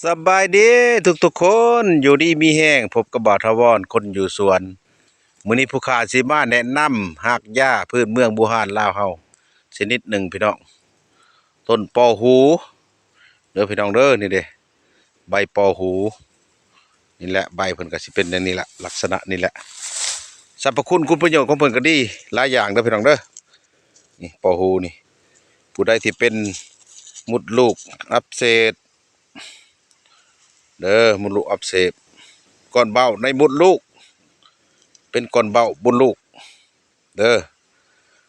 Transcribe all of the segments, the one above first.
สบายดีทุกคนอยู่ดีมีแห้งพบกับบ่าวทวรคนอยู่สวนมื้อนี้ผู้ข้าสิมาแนะนำหากหญ้าพื้นเมืองบูฮานลาวเฮาชนิดหนึ่งพี่น้องต้นปอหูเด้อพี่น้องเด้อนี่เด้ใบปอหูนี่แหละใบเพิ่นก็สิเป็นอย่างนี้แหละลักษณะนี่แหละสรรพคุณประโยชน์ของเพิ่นก็ดีหลายอย่างเด้อพี่น้องเด้อนี่ปอหูนี่ผู้ใดที่เป็นมดลูกอักเสบเด้อมดลูกอักเสบก้อนเบ้าในมดลูกเป็นก้อนเบ้าบนลูกเด้อ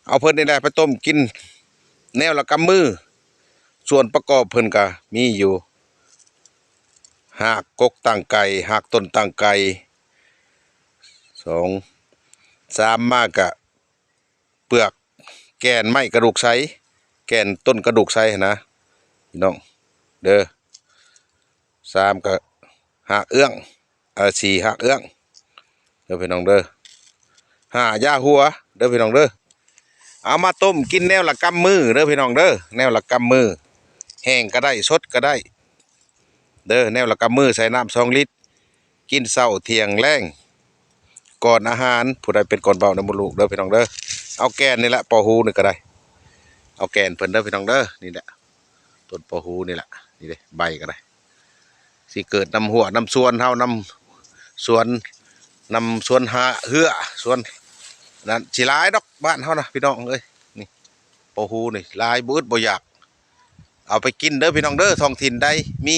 เอาเพิ่นนี่แหละไปต้มกินแนวละกำมือส่วนประกอบเพิ่นก็มีอยู่หากกกตั้งไก่หากต้นตั้งไก่สองสามมากกะเปลือกแกนไม้กระดูกไสแกนต้นกระดูกไสนะพี่น้องเด้อสามก็หากเอื้องสี่หากเอื้องเด้อพี่น้องเด้อห้าย่าหัวเด้อพี่น้องเด้อเอามาต้มกินแนวละกำมือเด้อพี่น้องเด้อแนวละกำมือแห้งก็ได้สดก็ได้เด้อแนวละกำมือใส่น้ำ2 ลิตรกินเช้าเที่ยงแลงก่อนอาหารผู้ใดเป็นก่อนเบาในมดลูกเด้อพี่น้องเด้อเอาแกนนี่แหละปอหูนี่ก็ได้เอาแกนเพิ่นเด้อพี่น้องเด้อนี่แหละต้นปอหูนี่แหละนี่เด้ใบก็ได้สิเกิดนำหัวนำสวนเฮานำสวนนำสวนหาเหือสวนนั่นสิหลายดอกบ้านเฮานะพี่น้องเอ้ยนี่ปอหูนี่หลายบ่อึดบ่อยากเอาไปกินเด้อพี่น้องเด้อท้องถิ่นใดมี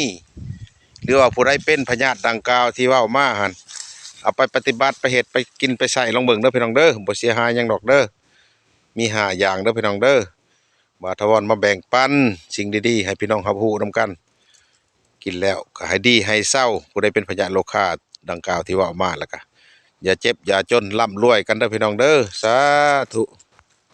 หรือว่าผู้ใดเป็นพยาธิดังกล่าวที่เว้ามาหั่นเอาไปปฏิบัติไปเฮ็ดไปกินไปใส่ลองเบิ่งเด้อพี่น้องเด้อบ่เสียหายหยังดอกเด้อมี5อย่างเด้อพี่น้องเด้อบ่าวทวรมาแบ่งปันสิ่งดีๆให้พี่น้องรับรู้นํกันกินแล้วก็ให้ดีให้เศร้าผู้ใดเป็นพยาธิโรคาดังกล่าวที่เว้ามาแล้วก็อย่าเจ็บอย่าจนร่ำรวยกันเด้อพี่น้องเด้อสาธุ